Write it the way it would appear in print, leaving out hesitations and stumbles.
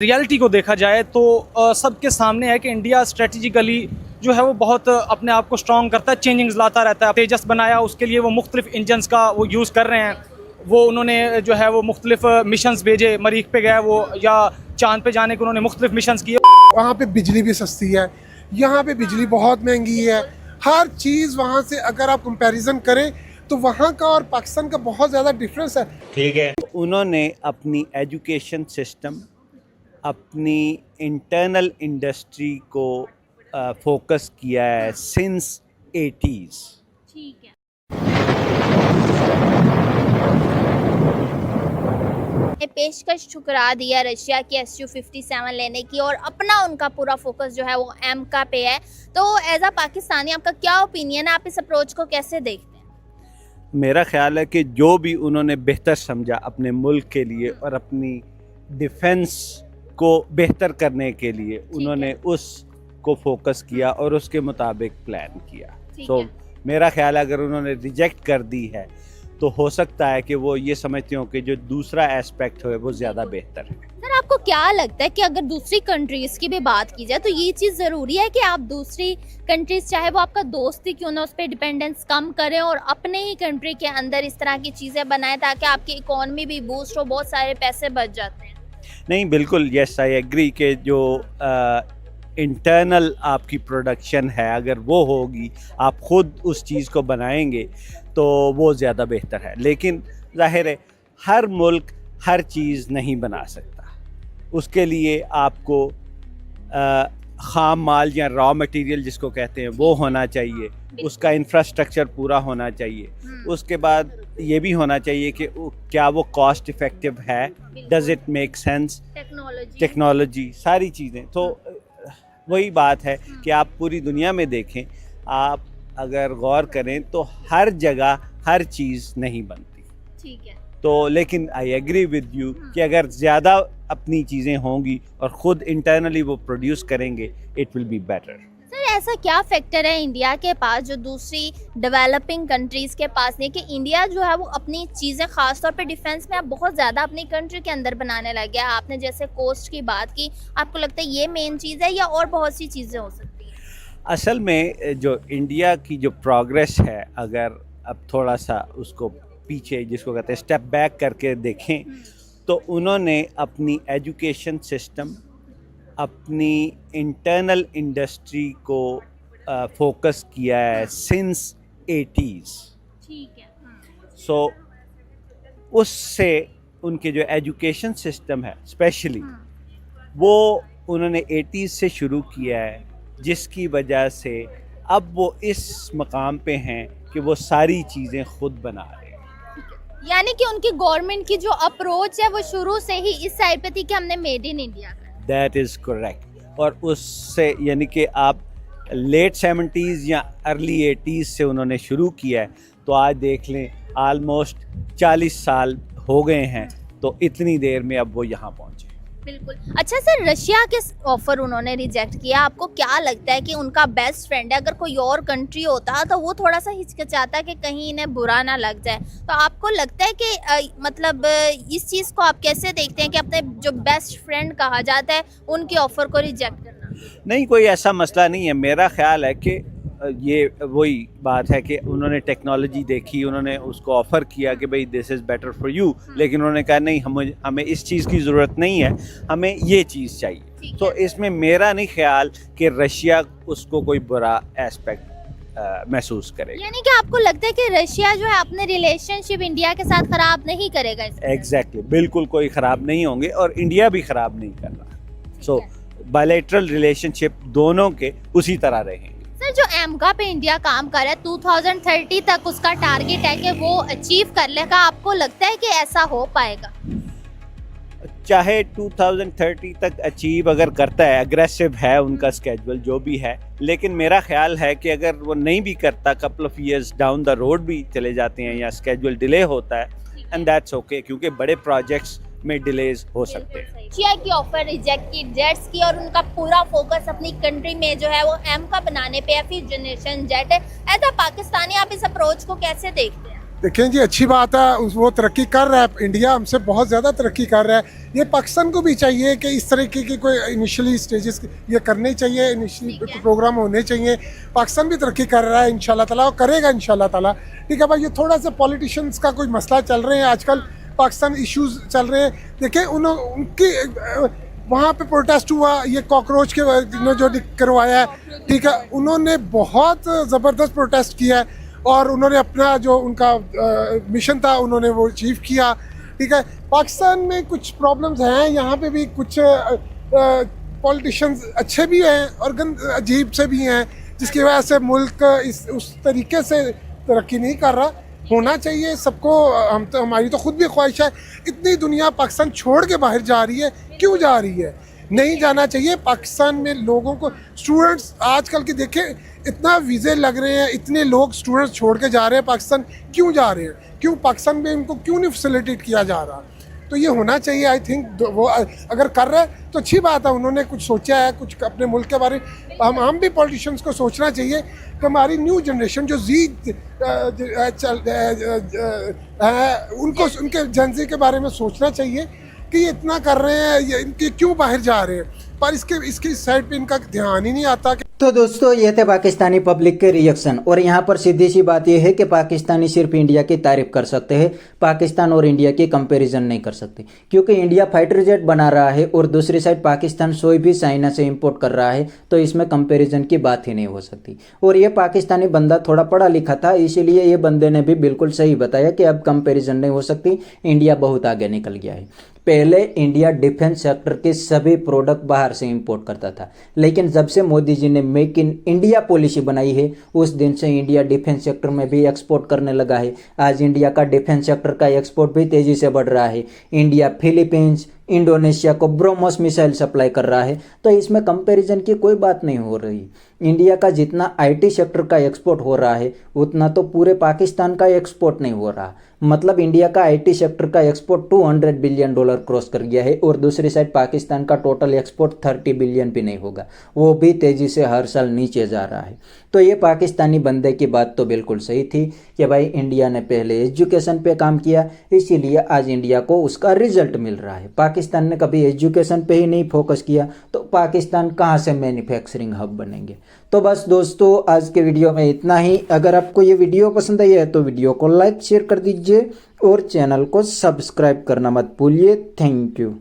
Reality को देखा जाए तो सबके सामने है कि इंडिया स्ट्रेटजिकली जो है वो बहुत अपने आप को स्ट्रॉन्ग करता है, चेंजिंग्स लाता रहता है। तेजस बनाया, उसके लिए वो मुख्तलिफ इंजन्स का वो यूज़ कर रहे हैं। वो उन्होंने जो है वो मुख्तलिफ मिशंस भेजे, मरीख पे गए वो, या चांद पे जाने के उन्होंने मुख्तलिफ मिशंस किए। वहाँ पे बिजली भी सस्ती है, यहाँ पे बिजली बहुत महंगी है। हर चीज़ वहाँ से अगर आप कंपैरिजन करें तो वहाँ का और पाकिस्तान का बहुत ज़्यादा डिफरेंस है। ठीक है। उन्होंने अपनी एजुकेशन सिस्टम, अपनी इंटरनल इंडस्ट्री को फोकस किया है सिंस 80s। ठीक है। पेशकश ठुकरा दिया रशिया की Su-57 लेने की, और अपना उनका पूरा फोकस जो है वो एमका पे है। तो एज अ पाकिस्तानी आपका क्या ओपिनियन है, आप इस अप्रोच को कैसे देखते हैं? मेरा ख्याल है कि जो भी उन्होंने बेहतर समझा अपने मुल्क के लिए और अपनी डिफेंस को बेहतर करने के लिए उन्होंने उसको फोकस किया और उसके मुताबिक प्लान किया। तो मेरा ख्याल है अगर उन्होंने रिजेक्ट कर दी है तो हो सकता है कि वो ये समझते हो कि जो दूसरा एस्पेक्ट है वो ज़्यादा बेहतर है। सर, आपको क्या लगता है कि अगर दूसरी कंट्रीज की भी बात की जाए तो ये चीज़ ज़रूरी है कि आप दूसरी कंट्रीज, चाहे वो आपका दोस्त ही क्यों ना, उस पर डिपेंडेंस कम करें और अपने ही कंट्री के अंदर इस तरह की चीज़ें बनाएं ताकि आपकी इकोनॉमी भी बूस्ट हो, बहुत सारे पैसे बच जाते हैं? नहीं, बिल्कुल, यस आई एग्री कि जो इंटरनल आपकी प्रोडक्शन है अगर वो होगी, आप ख़ुद उस चीज़ को बनाएंगे तो वो ज़्यादा बेहतर है। लेकिन ज़ाहिर है हर मुल्क हर चीज़ नहीं बना सकता, उसके लिए आपको ख़ाम माल या रॉ मटेरियल जिसको कहते हैं वो होना चाहिए, उसका इंफ्रास्ट्रक्चर पूरा होना चाहिए, उसके बाद ये भी होना चाहिए कि क्या वो कॉस्ट इफ़ेक्टिव है, does it make sense, technology, सारी चीज़ें। तो वही बात है कि आप पूरी दुनिया में देखें, आप अगर गौर करें तो हर जगह हर चीज़ नहीं बनती। ठीक है। तो लेकिन आई एग्री विद यू कि अगर ज़्यादा अपनी चीज़ें होंगी और ख़ुद इंटरनली वो प्रोड्यूस करेंगे, it will be better. Sir, ऐसा क्या फैक्टर है इंडिया के पास जो दूसरी डेवलपिंग कंट्रीज़ के पास नहीं, कि इंडिया जो है वो अपनी चीज़ें ख़ास तौर पे डिफेंस में अब बहुत ज़्यादा अपनी कंट्री के अंदर बनाने लग गया? आपने जैसे कोस्ट की बात की, आपको लगता है ये मेन चीज़ है या और बहुत सी चीज़ें हो सकती हैं? असल में जो इंडिया की जो प्रोग्रेस है, अगर अब थोड़ा सा उसको पीछे जिसको कहते हैं स्टेप बैक करके देखें तो उन्होंने अपनी एजुकेशन सिस्टम, अपनी इंटरनल इंडस्ट्री को फोकस किया है सिंस 80s। ठीक है। सो उससे उनके जो एजुकेशन सिस्टम है स्पेशली वो उन्होंने 80s से शुरू किया है, जिसकी वजह से अब वो इस मकाम पे हैं कि वो सारी चीज़ें खुद बना रहे हैं। यानी कि उनकी गवर्नमेंट की जो अप्रोच है वो शुरू से ही इस साइड पे थी कि हमने मेड इन इंडिया करना। That is correct. और उससे यानी कि आप लेट 70s या अर्ली 80s से उन्होंने शुरू किया है, तो आज देख लें ऑलमोस्ट 40 साल हो गए हैं, तो इतनी देर में अब वो यहाँ पहुँचे। बिल्कुल। अच्छा सर, रशिया के ऑफर उन्होंने रिजेक्ट किया, आपको क्या लगता है कि उनका बेस्ट फ्रेंड है, अगर कोई और कंट्री होता तो वो थोड़ा सा हिचकिचाता कि कहीं इन्हें बुरा ना लग जाए, तो आपको लगता है कि मतलब इस चीज़ को आप कैसे देखते हैं कि अपने जो बेस्ट फ्रेंड कहा जाता है उनके ऑफर को रिजेक्ट करना? नहीं, कोई ऐसा मसला नहीं है। मेरा ख्याल है कि ये वही बात है कि उन्होंने टेक्नोलॉजी देखी, उन्होंने उसको ऑफ़र किया कि भाई this is better for you, लेकिन उन्होंने कहा नहीं, हमें इस चीज़ की ज़रूरत नहीं है, हमें ये चीज़ चाहिए। तो इसमें मेरा नहीं ख्याल कि रशिया उसको कोई बुरा एस्पेक्ट महसूस करेगा। यानी कि आपको लगता है कि रशिया जो है अपने रिलेशनशिप इंडिया के साथ ख़राब नहीं करेगा? एग्जैक्टली, बिल्कुल कोई ख़राब नहीं होंगे और इंडिया भी ख़राब नहीं कर रहा। सो बायलैटरल रिलेशनशिप दोनों के उसी तरह रहेंगे। सर, जो एमका पे इंडिया काम कर रहा है 2030 तक उसका टारगेट है कि वो अचीव कर लेगा, आपको लगता है कि ऐसा हो पाएगा? चाहे 2030 तक अचीव अगर करता है, अग्रेसिव है उनका स्केड्यूल जो भी है, लेकिन मेरा ख्याल है कि अगर वो नहीं भी करता, couple of years down the road भी चले जाते हैं या स्केड्यूल डिले होता है, एंड दैट्स ओके, क्योंकि बड़े प्रोजेक्ट्स में डिलेज हो सकते हैं। रशिया की ऑफर रिजेक्ट की, जेट्स की, और उनका पूरा फोकस अपनी कंट्री में जो है वो एमका बनाने पे है, फिर जनरेशन जेट है। एज अ पाकिस्तानी आप इस अप्रोच को कैसे देखते हैं? देखें जी, अच्छी बात है, वो तरक्की कर रहा है, इंडिया हमसे बहुत ज़्यादा तरक्की कर रहा है। ये पाकिस्तान को भी चाहिए कि इस तरीके की कोई इनिशियली स्टेजेस ये करने चाहिए, इनिशियली प्रोग्राम होने चाहिए। पाकिस्तान भी तरक्की कर रहा है इंशाल्लाह ताला, और करेगा इंशाल्लाह ताला। ठीक है भाई, ये थोड़ा सा पॉलिटिशियंस का कोई मसला चल रहे हैं आजकल, पाकिस्तान इश्यूज चल रहे हैं। देखें उनकी वहाँ पे प्रोटेस्ट हुआ, ये कॉकरोच के जो करवाया है, ठीक है, उन्होंने बहुत ज़बरदस्त प्रोटेस्ट किया है और उन्होंने अपना जो उनका मिशन था उन्होंने वो अचीव किया। ठीक है, पाकिस्तान में कुछ प्रॉब्लम्स हैं, यहाँ पे भी कुछ पॉलिटिशियंस अच्छे भी हैं और अजीब से भी हैं, जिसकी वजह से मुल्क उस तरीके से तरक्की नहीं कर रहा। होना चाहिए सबको, हमारी तो खुद भी ख्वाहिश है। इतनी दुनिया पाकिस्तान छोड़ के बाहर जा रही है, क्यों जा रही है? नहीं जाना चाहिए। पाकिस्तान में लोगों को, स्टूडेंट्स आजकल के देखें, इतना वीज़े लग रहे हैं, इतने लोग स्टूडेंट्स छोड़ के जा रहे हैं पाकिस्तान, क्यों जा रहे हैं? क्यों पाकिस्तान में इनको क्यों नहीं फैसिलिटेट किया जा रहा? तो ये होना चाहिए। आई थिंक वो अगर कर रहे हैं तो अच्छी बात है, उन्होंने कुछ सोचा है, कुछ अपने मुल्क के बारे में। हम भी पॉलिटिशियंस को सोचना चाहिए कि हमारी न्यू जनरेशन जो उनको उनके जनजी के बारे में सोचना चाहिए कि ये इतना कर रहे हैं, ये इनके क्यों बाहर जा रहे हैं, पर इसकी साइड पे इनका ध्यान ही नहीं आता। तो दोस्तों, ये थे पाकिस्तानी पब्लिक के रिएक्शन। और यहाँ पर सीधी सी बात ये है कि पाकिस्तानी सिर्फ इंडिया की तारीफ कर सकते हैं, पाकिस्तान और इंडिया की कंपैरिजन नहीं कर सकते, क्योंकि इंडिया फाइटर जेट बना रहा है और दूसरी साइड पाकिस्तान सोई भी चाइना से इंपोर्ट कर रहा है, तो इसमें कंपैरिजन की बात ही नहीं हो सकती। और ये पाकिस्तानी बंदा थोड़ा पढ़ा लिखा था, इसीलिए ये बंदे ने भी बिल्कुल सही बताया कि अब कंपेरिजन नहीं हो सकती, इंडिया बहुत आगे निकल गया है। पहले इंडिया डिफेंस सेक्टर के सभी प्रोडक्ट बाहर से इंपोर्ट करता था, लेकिन जब से मोदी जी ने मेक इन इंडिया पॉलिसी बनाई है, उस दिन से इंडिया डिफेंस सेक्टर में भी एक्सपोर्ट करने लगा है। आज इंडिया का डिफेंस सेक्टर का एक्सपोर्ट भी तेजी से बढ़ रहा है। इंडिया फिलीपींस, इंडोनेशिया को ब्रह्मोस मिसाइल सप्लाई कर रहा है, तो इसमें कंपैरिजन की कोई बात नहीं हो रही। इंडिया का जितना आईटी सेक्टर का एक्सपोर्ट हो रहा है, उतना तो पूरे पाकिस्तान का एक्सपोर्ट नहीं हो रहा। मतलब इंडिया का आईटी सेक्टर का एक्सपोर्ट $200 बिलियन क्रॉस कर गया है, और दूसरी साइड पाकिस्तान का टोटल एक्सपोर्ट 30 बिलियन भी नहीं होगा, वो भी तेज़ी से हर साल नीचे जा रहा है। तो ये पाकिस्तानी बंदे की बात तो बिल्कुल सही थी कि भाई इंडिया ने पहले एजुकेशन पे काम किया, इसीलिए आज इंडिया को उसका रिजल्ट मिल रहा है। पाकिस्तान ने कभी एजुकेशन पे ही नहीं फोकस किया, तो पाकिस्तान कहाँ से मैन्युफैक्चरिंग हब बनेंगे। तो बस दोस्तों, आज के वीडियो में इतना ही। अगर आपको ये वीडियो पसंद आई है तो वीडियो को लाइक शेयर कर दीजिए और चैनल को सब्सक्राइब करना मत भूलिए। Thank you.